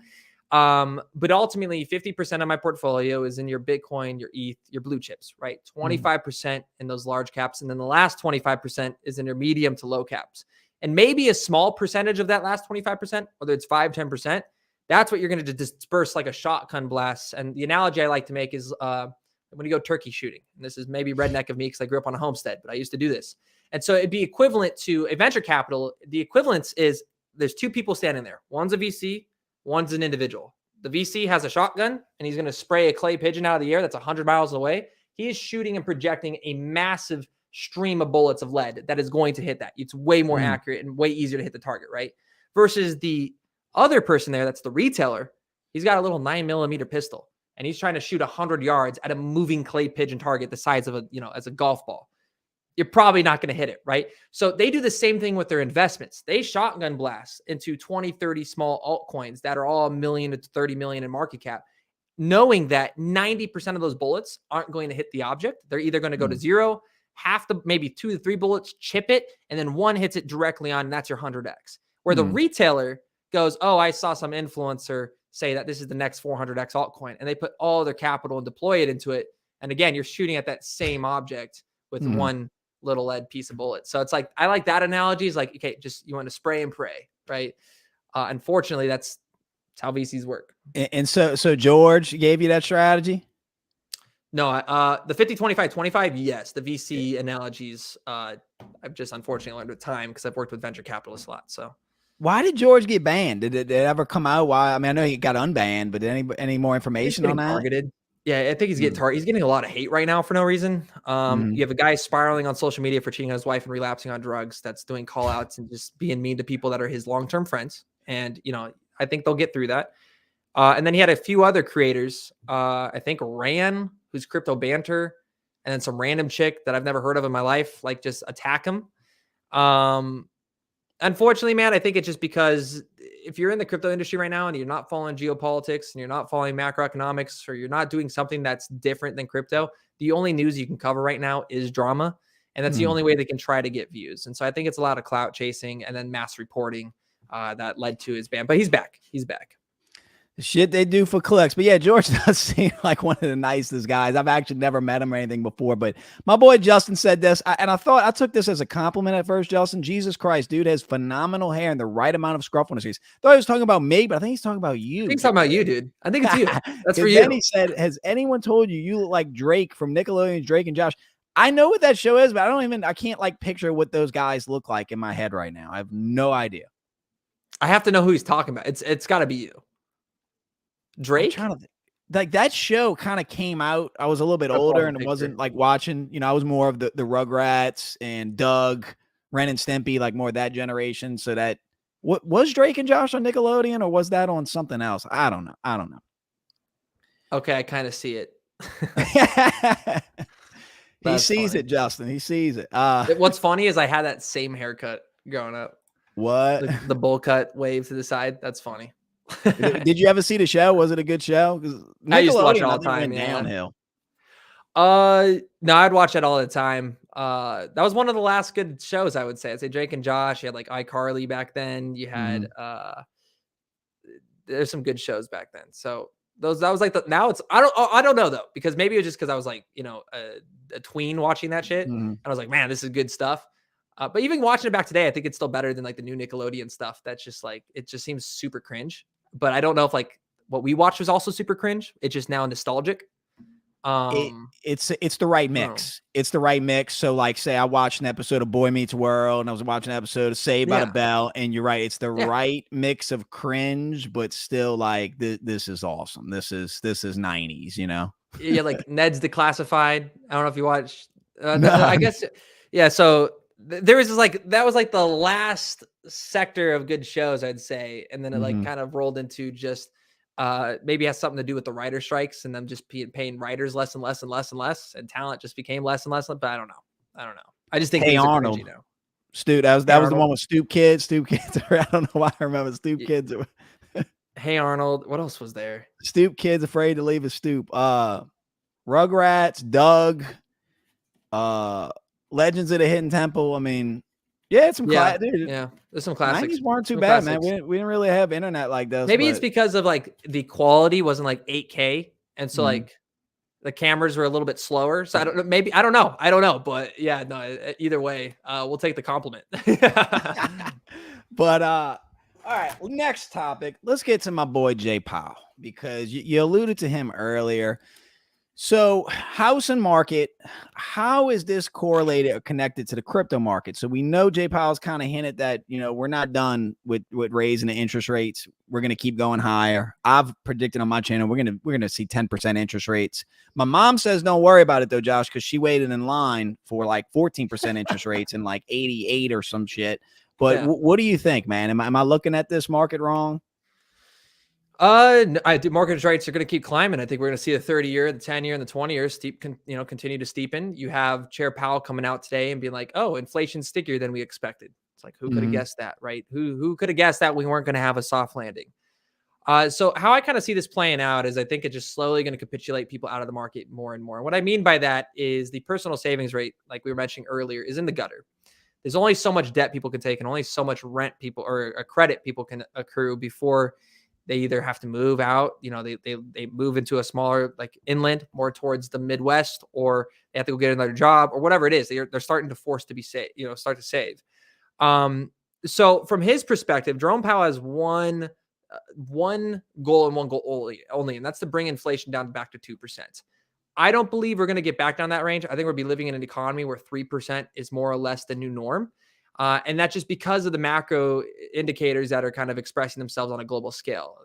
But ultimately, 50% of my portfolio is in your Bitcoin, your ETH, your blue chips, right? mm, 25% in those large caps. And then the last 25% is in your medium to low caps. And maybe a small percentage of that last 25%, whether it's 5-10%, that's what you're going to disperse like a shotgun blast. And the analogy I like to make is when you go turkey shooting. And this is maybe redneck of me because I grew up on a homestead, but I used to do this. And so it'd be equivalent to a venture capital. The equivalence is there's two people standing there. One's a VC, one's an individual. The VC has a shotgun and he's going to spray a clay pigeon out of the air that's 100 miles away. He is shooting and projecting a massive stream of bullets of lead that is going to hit that. It's way more mm, accurate and way easier to hit the target, right? Versus the other person there, that's the retailer. He's got a little 9mm pistol and he's trying to shoot 100 yards at a moving clay pigeon target the size of as a golf ball. You're probably not going to hit it, right? So they do the same thing with their investments. They shotgun blast into 20, 30 small altcoins that are all $1 million to 30 million in market cap, knowing that 90% of those bullets aren't going to hit the object. They're either going to go to mm, zero, maybe 2 to 3 bullets, chip it, and then one hits it directly on, and that's your 100x. Where the mm, retailer goes, oh, I saw some influencer say that this is the next 400x altcoin, and they put all their capital and deploy it into it. And again, you're shooting at that same object with mm. one little lead piece of bullet. So it's like, I like that analogy. Is like, okay, just you want to spray and pray, right? Unfortunately, that's how VCs work. And so George gave you that strategy. No, the 50-25-25, yes. The VC analogies, I've just unfortunately learned with time because I've worked with venture capitalists a lot. So Why did George get banned? Did it ever come out why? I mean, I know he got unbanned, but any more He's information on getting that? targeted. Yeah, I think he's getting Mm, targeted. He's getting a lot of hate right now for no reason. You mhm, have a guy spiraling on social media for cheating on his wife and relapsing on drugs. That's doing call outs and just being mean to people that are his long term friends. And I think they'll get through that. And then he had a few other creators. I think Ran, who's crypto banter, and then some random chick that I've never heard of in my life, like just attack him. Um, Unfortunately, man, I think it's just because if you're in the crypto industry right now and you're not following geopolitics and you're not following macroeconomics or you're not doing something that's different than crypto, the only news you can cover right now is drama. And that's the mhm. only way they can try to get views. And so I think it's a lot of clout chasing and then mass reporting that led to his ban. But he's back. He's back. The shit they do for clicks. But yeah, George does seem like one of the nicest guys. I've actually never met him or anything before, but my boy Justin said this, and I took this as a compliment at first, Justin. Jesus Christ, dude has phenomenal hair and the right amount of scruff on his face. Thought he was talking about me, but I think he's talking about I think you. he's talking about you, dude. I think it's you. That's for Because then you. he said, "Has anyone told you you look like Drake from Nickelodeon's Drake and Josh?" I know what that show is, but I can't like picture what those guys look like in my head right now. I have no idea. I have to know who he's talking about. It's got to be you. I'm trying Drake? to like that show kind of came out. I was a little bit I'll pull older up a and it wasn't picture. like watching, I was more of the Rugrats and Doug, Ren and Stimpy, like more of that generation. So that what was Drake and Josh on Nickelodeon or was that on something else? I don't know. I don't know. Okay, I kind of see it. He That's sees funny. it, Justin. He sees it. What's funny is I had that same haircut growing up. What? The bowl cut wave to the side. That's funny. Did you ever see the show? Was it a good show? Because I used to watch it Nickelodeon, I all the think, time. went Yeah. downhill. No, I'd watch it all the time. That was one of the last good shows, I would say. I'd say Drake and Josh. You had like iCarly back then. You had Mhm. there's some good shows back then. So those that was like the now it's I don't know though because maybe it was just because I was like a tween watching that shit and Mhm. I was like man this is good stuff. But even watching it back today, I think it's still better than like the new Nickelodeon stuff. That's just like it just seems super cringe. But I don't know if like what we watched was also super cringe. It's just now nostalgic. It Um, it's the right oh mix. It's the right mix. So, like, say I watched an episode of Boy Meets World, and I was watching an episode of Saved by the yeah, Bell, and you're right, it's the yeah, right mix of cringe, but still like this is awesome. This is 90s, you know? yeah. Like Ned's Declassified. I don't know if you watched. No. I guess yeah. So there was just like that was like the last sector of good shows I'd say, and then it like Mhm. kind of rolled into just maybe has something to do with the writer strikes and them just paying writers less and less and less and less, and talent just became less and less. But I don't know. I don't know. I just think Hey things are Arnold. cringy now. Stu, that was Hey that was the Arnold. one with Stoop Kids. Stoop Kids. I don't know why I remember Stoop Y- Kids. Hey Arnold. What else was there? Stoop Kids afraid to leave a stoop. Rugrats, Doug, uh, Legends of the Hidden Temple. I mean, yeah, it's some Yeah, dude. yeah. There's some 90s classics. weren't too Some bad, man. classics. We didn't really have internet like this, Maybe it's but because of like the quality wasn't like 8K, and so mhm. like the cameras were a little bit slower. So I don't know. Maybe I don't know. I don't know. But yeah, no. Either way, we'll take the compliment. But all right, next topic. Let's get to my boy Jay Powell because you alluded to him earlier. So, house and market, how is this correlated or connected to the crypto market? So, we know Jay Powell's kind of hinted that, we're not done with raising the interest rates. We're going to keep going higher. I've predicted on my channel we're going to see 10% interest rates. My mom says don't worry about it though, Josh, cuz she waited in line for like 14% interest rates and like 88 or some shit. But Yeah. what do you think, man? Am I looking at this market wrong? I do. Mortgage rates are going to keep climbing. I think we're going to see the 30-year, the 10-year, and the 20-year continue to steepen. You have Chair Powell coming out today and being like, "Oh, inflation's stickier than we expected." It's like, who could have Mhm. guessed that, right? Who could have guessed that we weren't going to have a soft landing? So how I kind of see this playing out is I think it's just slowly going to capitulate people out of the market more and more. And what I mean by that is the personal savings rate, like we were mentioning earlier, is in the gutter. There's only so much debt people can take and only so much rent people or a credit people can accrue before they either have to move out, they move into a smaller like inland, more towards the Midwest, or they have to go get another job or whatever it is. They're starting to force to be saved, start to save. Um, so from his perspective, Jerome Powell has one goal and one goal only, and that's to bring inflation down back to 2%. I don't believe we're going to get back down that range. I think we'll be living in an economy where 3% is more or less the new norm. And that's just because of the macro indicators that are kind of expressing themselves on a global scale.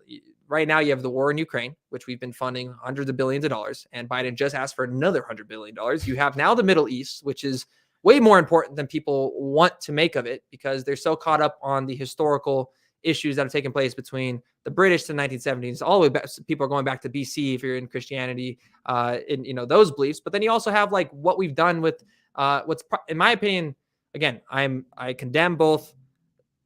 Right now, you have the war in Ukraine, which we've been funding hundreds of billions of dollars, and Biden just asked for another $100 billion. You have now the Middle East, which is way more important than people want to make of it because they're so caught up on the historical issues that have taken place between the British to the 1970s, all the way back. People are going back to BC if you're in Christianity, in those beliefs. But then you also have like what we've done with what's, in my opinion, again, I condemn both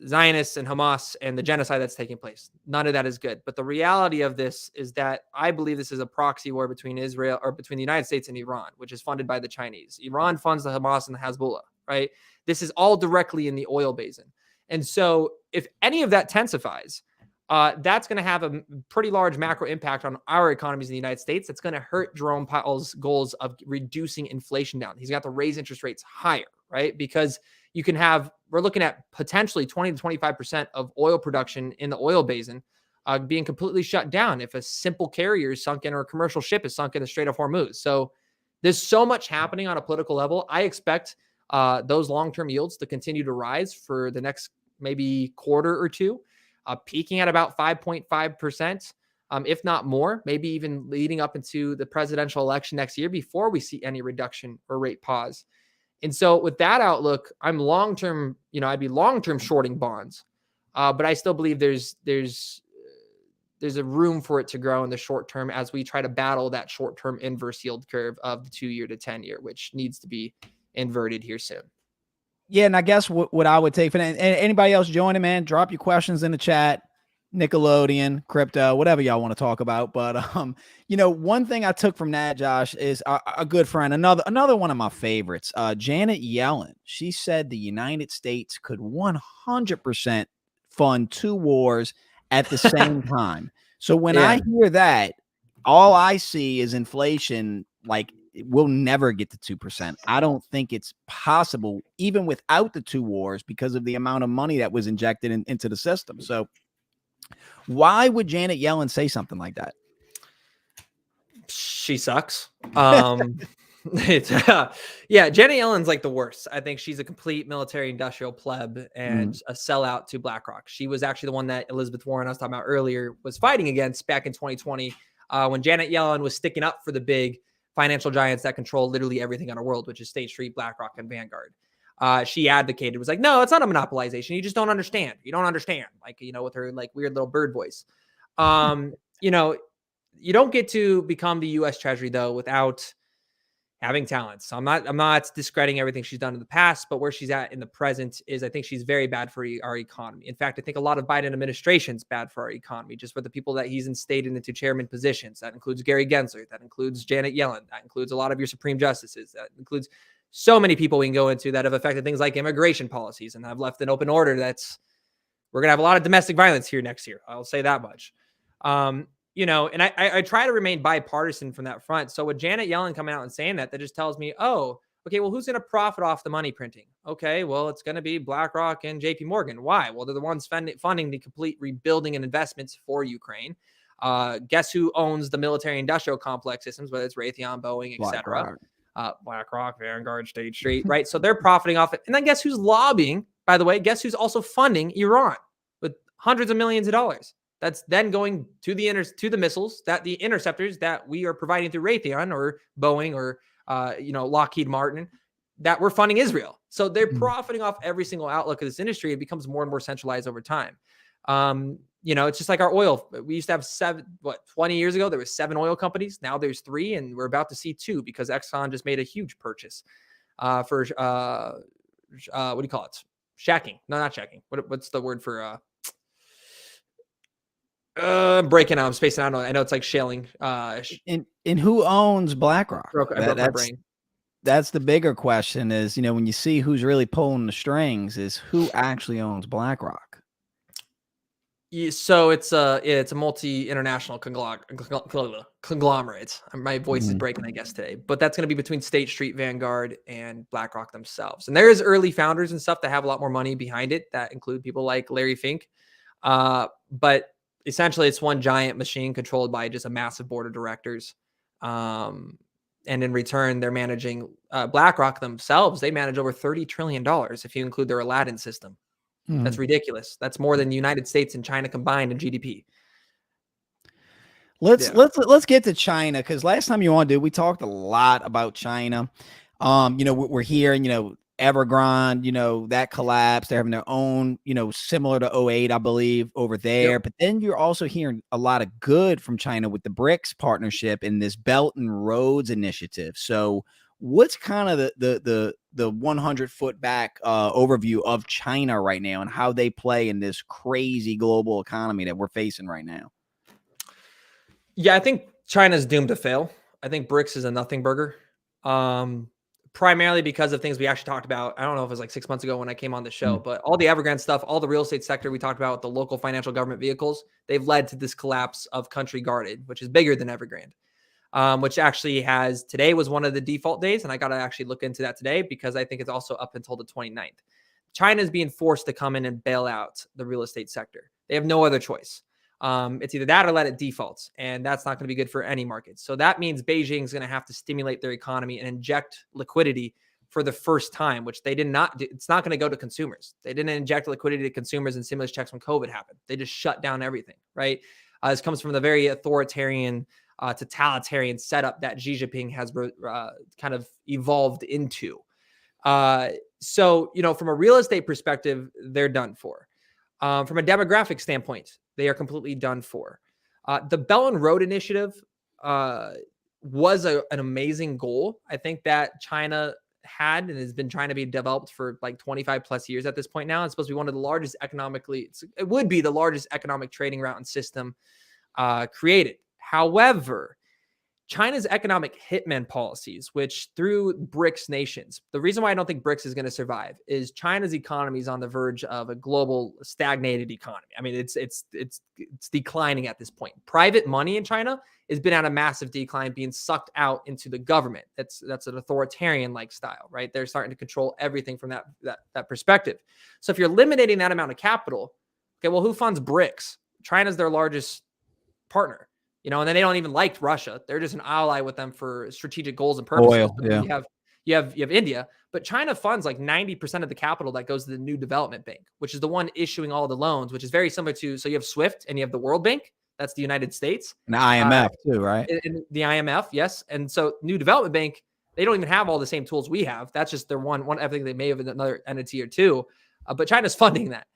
Zionists and Hamas and the genocide that's taking place. None of that is good. But the reality of this is that I believe this is a proxy war between Israel or between the United States and Iran, which is funded by the Chinese. Iran funds the Hamas and the Hezbollah, right? This is all directly in the oil basin. And so if any of that intensifies, that's going to have a pretty large macro impact on our economies in the United States. That's going to hurt Jerome Powell's goals of reducing inflation down. He's got to raise interest rates higher, right? Because you can have, we're looking at potentially 20 to 25% of oil production in the oil basin being completely shut down if a simple carrier is sunk in or a commercial ship is sunk in the Strait of Hormuz. So there's so much happening on a political level. I expect those long-term yields to continue to rise for the next maybe quarter or two, peaking at about 5.5%, if not more, maybe even leading up into the presidential election next year before we see any reduction or rate pause. And so with that outlook, I'm long-term, I'd be long-term shorting bonds, but I still believe there's a room for it to grow in the short term as we try to battle that short-term inverse yield curve of the 2-year to 10-year, which needs to be inverted here soon. Yeah, and I guess what I would take for that, and anybody else joining, man, drop your questions in the chat. Nickelodeon, crypto, whatever y'all want to talk about. But one thing I took from that, Josh, is a good friend, another one of my favorites, Janet Yellen. She said the United States could 100% fund 2 wars at the same time. So when I hear that, all I see is inflation. Like, we'll never get to 2%. I don't think it's possible, even without the 2 wars, because of the amount of money that was injected into the system. So why would Janet Yellen say something like that? She sucks. Janet Yellen's like the worst. I think she's a complete military industrial pleb and a sellout to BlackRock. She was actually the one that Elizabeth Warren, I was talking about earlier, was fighting against back in 2020 when Janet Yellen was sticking up for the big financial giants that control literally everything in our world, which is State Street, BlackRock, and Vanguard. She advocated, was like, no, it's not a monopolization. You just don't understand. You don't understand. Like, with her like weird little bird voice. You don't get to become the U.S. Treasury though without having talents. So I'm not discrediting everything she's done in the past, but where she's at in the present is, I think she's very bad for our economy. In fact, I think a lot of Biden administration's bad for our economy, just for the people that he's instated into chairman positions. That includes Gary Gensler. That includes Janet Yellen. That includes a lot of your Supreme Justices. That includes so many people we can go into that have affected things like immigration policies and have left an open order. We're going to have a lot of domestic violence here next year. I'll say that much. And I try to remain bipartisan from that front. So with Janet Yellen coming out and saying that just tells me, oh, okay, well, who's going to profit off the money printing? Okay, well, it's going to be BlackRock and JP Morgan. Why? Well, they're the ones funding the complete rebuilding and investments for Ukraine. Guess who owns the military industrial complex systems, whether it's Raytheon, Boeing, etc. BlackRock, Vanguard, State Street, right? So they're profiting off it. And then guess who's lobbying, by the way? Guess who's also funding Iran with hundreds of millions of dollars? That's then going to the missiles, that the interceptors that we are providing through Raytheon or Boeing or Lockheed Martin, that we're funding Israel. So they're profiting off every single outlook of this industry. It becomes more and more centralized over time. It's just like our oil. We used to have 20 years ago, there was 7 oil companies. Now there's 3, and we're about to see 2 because Exxon just made a huge purchase for what do you call it? Shacking. No, not shacking. What's the word for I'm breaking out. I'm spacing out. I know it's like shaling. And who owns BlackRock? I broke my brain. That's the bigger question is, when you see who's really pulling the strings, is who actually owns BlackRock? So it's a multi-international conglomerate. My voice is breaking, I guess, today. But that's going to be between State Street, Vanguard, and BlackRock themselves. And there is early founders and stuff that have a lot more money behind it. That include people like Larry Fink. But essentially, it's one giant machine controlled by just a massive board of directors. And in return, they're managing BlackRock themselves. They manage over $30 trillion if you include their Aladdin system. That's ridiculous. That's more than the United States and China combined in GDP. Let's get to China, because last time you on, dude, we talked a lot about China. We're hearing, Evergrande, that collapse. They're having their own, similar to '08, I believe, over there. Yep. But then you're also hearing a lot of good from China with the BRICS partnership and this Belt and Roads initiative. So what's kind of the 100-foot back overview of China right now and how they play in this crazy global economy that we're facing right now? Yeah, I think China's doomed to fail. I think BRICS is a nothing burger. Primarily because of things we actually talked about. I don't know if it was like 6 months ago when I came on the show, but all the Evergrande stuff, all the real estate sector we talked about, the local financial government vehicles, they've led to this collapse of Country Garden, which is bigger than Evergrande, which actually today was one of the default days. And I got to actually look into that today because I think it's also up until the 29th. China is being forced to come in and bail out the real estate sector. They have no other choice. It's either that or let it default, and that's not going to be good for any market. So that means Beijing is going to have to stimulate their economy and inject liquidity for the first time, which they did not do. It's not going to go to consumers. They didn't inject liquidity to consumers and stimulus checks when COVID happened. They just shut down everything, right? This comes from the very authoritarian, totalitarian setup that Xi Jinping has kind of evolved into. So, from a real estate perspective, they're done for. From a demographic standpoint, they are completely done for. The Belt and Road Initiative was an amazing goal. I think that China had and has been trying to be developed for like 25 plus years at this point now. It's supposed to be one of the largest it would be the largest economic trading route and system created. However, China's economic hitman policies, which through BRICS nations, the reason why I don't think BRICS is going to survive is China's economy is on the verge of a global stagnated economy. I mean, it's declining at this point. Private money in China has been at a massive decline, being sucked out into the government. That's an authoritarian like style, right? They're starting to control everything from that perspective. So if you're eliminating that amount of capital, okay, well, who funds BRICS? China's their largest partner. And then they don't even like Russia. They're just an ally with them for strategic goals and purposes. Oil, yeah. You have India, but China funds like 90% of the capital that goes to the New Development Bank, which is the one issuing all the loans, which is very similar to, so you have SWIFT and you have the World Bank. That's the United States. And IMF too, right? And the IMF, yes. And so New Development Bank, they don't even have all the same tools we have. That's just their one. I think they may have another entity or two, but China's funding that.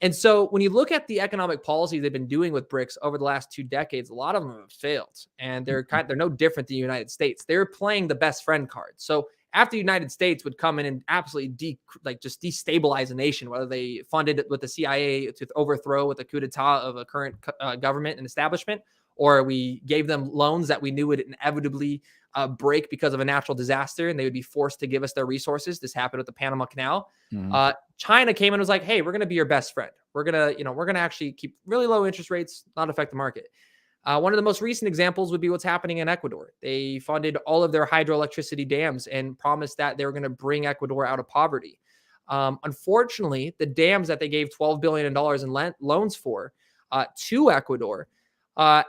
And so when you look at the economic policy they've been doing with BRICS over the last 2 decades, a lot of them have failed, and they're no different than the United States. They're playing the best friend card. So after the United States would come in and absolutely just destabilize a nation, whether they funded it with the CIA to overthrow with a coup d'etat of a current government and establishment, or we gave them loans that we knew would inevitably break because of a natural disaster and they would be forced to give us their resources. This happened with the Panama Canal. China came in and was like, hey, we're going to be your best friend. We're going to actually keep really low interest rates, not affect the market. One of the most recent examples would be what's happening in Ecuador. They funded all of their hydroelectricity dams and promised that they were going to bring Ecuador out of poverty. Unfortunately, the dams that they gave $12 billion in loans for to Ecuador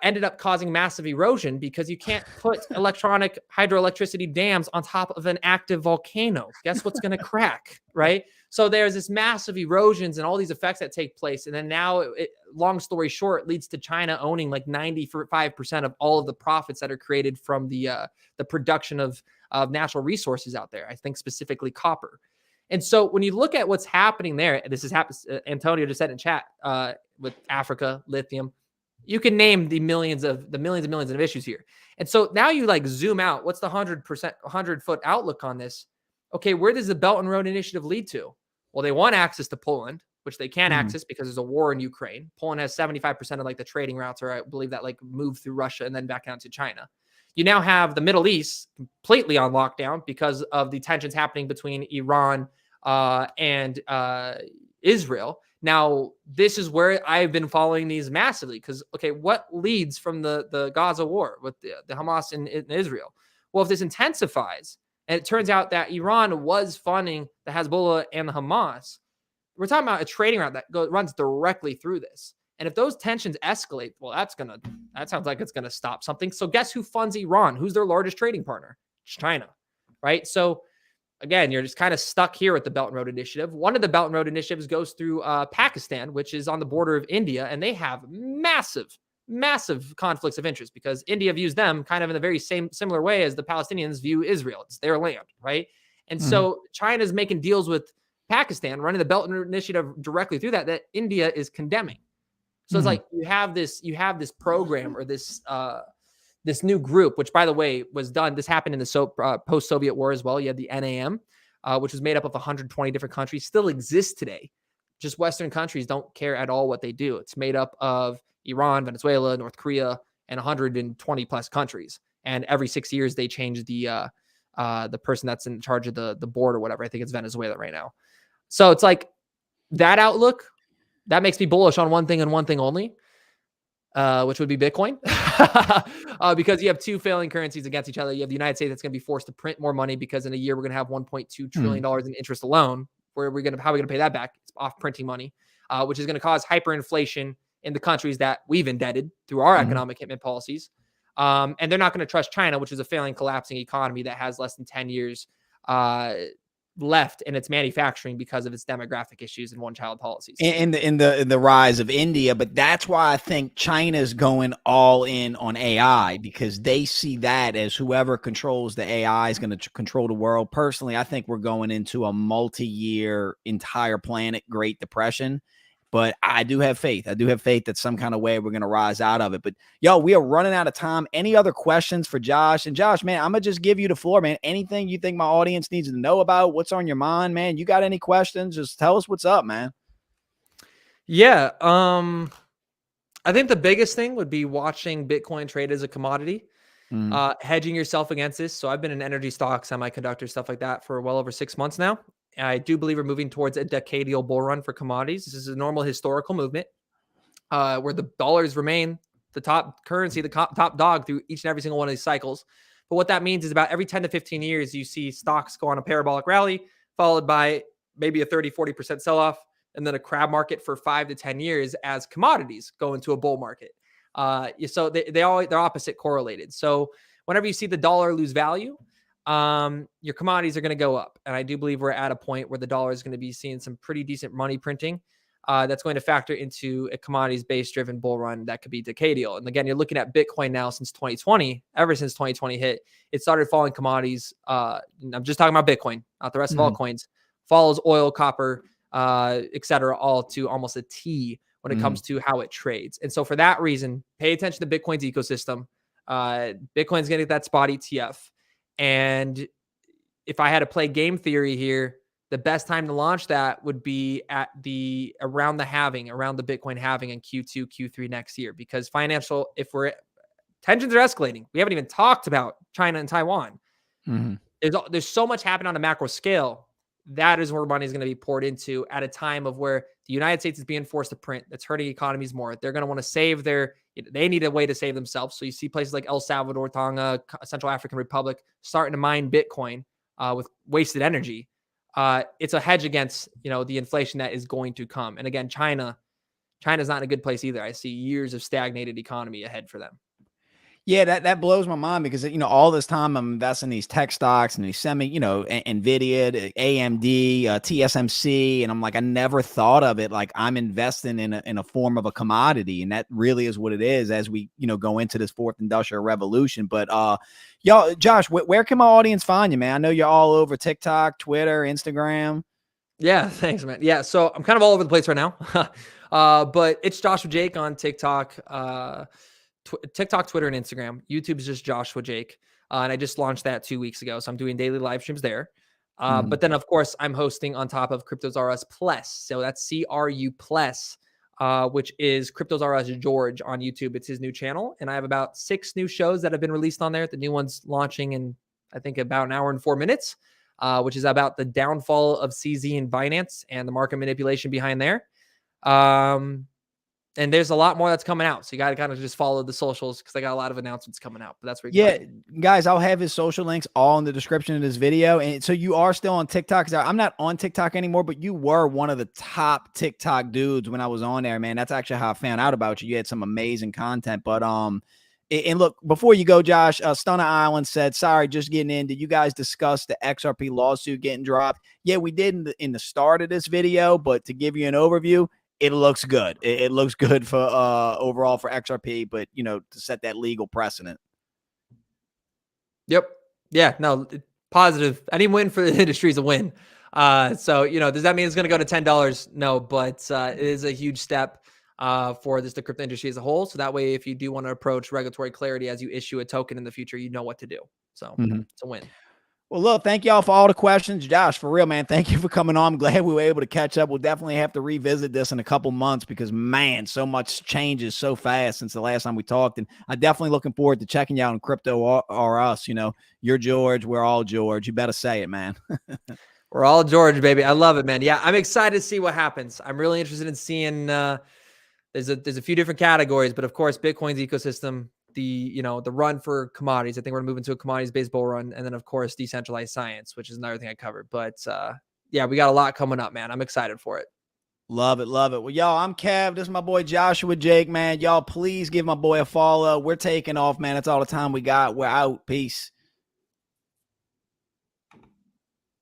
ended up causing massive erosion because you can't put electronic hydroelectricity dams on top of an active volcano. Guess what's going to crack, right? So there's this massive erosions and all these effects that take place. And then now, long story short, leads to China owning like 95% of all of the profits that are created from the production of natural resources out there. I think specifically copper. And so when you look at what's happening there, this is Antonio just said in chat with Africa, lithium. You can name the millions and millions of issues here. And so now you like zoom out. What's the 100-foot outlook on this? Okay, where does the Belt and Road Initiative lead to? Well, they want access to Poland, which they can't access because there's a war in Ukraine. Poland has 75% of like the trading routes, or I believe that like move through Russia and then back down to China. You now have the Middle East completely on lockdown because of the tensions happening between Iran and Israel. Now, this is where I've been following these massively because, okay, what leads from the Gaza war with the Hamas in Israel? Well, if this intensifies, and it turns out that Iran was funding the Hezbollah and the Hamas, we're talking about a trading route that runs directly through this. And if those tensions escalate, well, that sounds like it's gonna stop something. So guess who funds Iran? Who's their largest trading partner? China, right? So again, you're just kind of stuck here with the Belt and Road Initiative. One of the Belt and Road Initiatives goes through Pakistan, which is on the border of India, and they have massive conflicts of interest because India views them kind of in the very similar way as the Palestinians view Israel. It's their land, right? And so China's making deals with Pakistan, running the Belt and Road Initiative directly through that India is condemning. So it's like you have this program or this new group, which by the way was done. This happened in the post-Soviet war as well. You had the NAM, which was made up of 120 different countries, still exists today. Just Western countries don't care at all what they do. It's made up of Iran, Venezuela, North Korea, and 120 plus countries. And every 6 years they change the person that's in charge of the board or whatever. I think it's Venezuela right now. So it's like that outlook that makes me bullish on one thing and one thing only. Which would be Bitcoin, because you have two failing currencies against each other. You have the United States that's going to be forced to print more money because in a year we're going to have $1.2 trillion in interest alone. How are we going to pay that back? It's off printing money, which is going to cause hyperinflation in the countries that we've indebted through our economic hitman policies. And they're not going to trust China, which is a failing, collapsing economy that has less than 10 years left in its manufacturing because of its demographic issues and one-child policies. In the rise of India, but that's why I think China's going all in on AI, because they see that as whoever controls the AI is going to control the world. Personally, I think we're going into a multi-year entire planet Great Depression. But I do have faith. I do have faith that some kind of way we're going to rise out of it. But, yo, we are running out of time. Any other questions for Josh? And, Josh, man, I'm going to just give you the floor, man. Anything you think my audience needs to know about? What's on your mind, man? You got any questions? Just tell us what's up, man. Yeah. I think the biggest thing would be watching Bitcoin trade as a commodity, hedging yourself against this. So I've been in energy stocks, semiconductor, stuff like that for well over 6 months now. I do believe we're moving towards a decadal bull run for commodities. This is a normal historical movement where the dollars remain the top currency, the top dog through each and every single one of these cycles. But what that means is about every 10 to 15 years, you see stocks go on a parabolic rally, followed by maybe a 30-40% sell-off, and then a crab market for 5 to 10 years as commodities go into a bull market. So they're opposite correlated. So whenever you see the dollar lose value, your commodities are going to go up. And I do believe we're at a point where the dollar is going to be seeing some pretty decent money printing. That's going to factor into a commodities-based driven bull run that could be decadal. And again, you're looking at Bitcoin now since 2020. Ever since 2020 hit, it started falling commodities. I'm just talking about Bitcoin, not the rest of all coins. Follows oil, copper, et cetera, all to almost a T when it comes to how it trades. And so for that reason, pay attention to Bitcoin's ecosystem. Bitcoin's going to get that spot ETF. And if I had to play game theory here, the best time to launch that would be around the Bitcoin halving in Q2, Q3 next year, because tensions are escalating. We haven't even talked about China and Taiwan. There's so much happening on a macro scale. That is where money is going to be poured into at a time of where the United States is being forced to print. That's hurting economies more. They're going to want to they need a way to save themselves. So you see places like El Salvador, Tonga, Central African Republic starting to mine Bitcoin with wasted energy. It's a hedge against, the inflation that is going to come. And again, China's not in a good place either. I see years of stagnated economy ahead for them. Yeah, that blows my mind because, all this time I'm investing in these tech stocks and these NVIDIA, AMD, TSMC. And I'm like, I never thought of it like I'm investing in a form of a commodity. And that really is what it is as we, go into this fourth industrial revolution. But y'all, Josh, where can my audience find you, man? I know you're all over TikTok, Twitter, Instagram. Yeah, thanks, man. Yeah, so I'm kind of all over the place right now. But it's Joshua Jake on TikTok. TikTok, Twitter, and Instagram. YouTube is just Joshua Jake. And I just launched that 2 weeks ago. So I'm doing daily live streams there. But then, of course, I'm hosting on top of Cryptos R Us Plus. So that's CRU Plus, which is Cryptos R Us George on YouTube. It's his new channel. And I have about 6 new shows that have been released on there. The new one's launching in, I think, about an hour and 4 minutes, which is about the downfall of CZ and Binance and the market manipulation behind there. And there's a lot more that's coming out. So you got to kind of just follow the socials because I got a lot of announcements coming out. But that's where guys, I'll have his social links all in the description of this video. And so you are still on TikTok. I'm not on TikTok anymore, but you were one of the top TikTok dudes when I was on there, man. That's actually how I found out about you. You had some amazing content. But And look, before you go, Josh, Stunner Island said, sorry, just getting in. Did you guys discuss the XRP lawsuit getting dropped? Yeah, we did in the start of this video, but to give you an overview, it looks good. It looks good for overall for XRP, but to set that legal precedent. Yep. Yeah. No, positive. Any win for the industry is a win. So does that mean it's going to go to $10? No, but it is a huge step for the crypto industry as a whole. So that way, if you do want to approach regulatory clarity as you issue a token in the future, you know what to do. So it's a win. Well, look, thank y'all for all the questions. Josh, for real, man, thank you for coming on. I'm glad we were able to catch up. We'll definitely have to revisit this in a couple months because, man, so much changes so fast since the last time we talked. And I'm definitely looking forward to checking you out on Crypto or Us. You're George. We're all George. You better say it, man. We're all George, baby. I love it, man. Yeah, I'm excited to see what happens. I'm really interested in seeing there's a few different categories, but of course, Bitcoin's ecosystem, the run for commodities. I think we're gonna move into a commodities-based bull run, and then of course decentralized science, which is another thing I covered. But yeah, we got a lot coming up, man. I'm excited for it. Love it, love it. Well, y'all, I'm Kev. This is my boy Joshua Jake, man. Y'all, please give my boy a follow. We're taking off, man. That's all the time we got. We're out. Peace.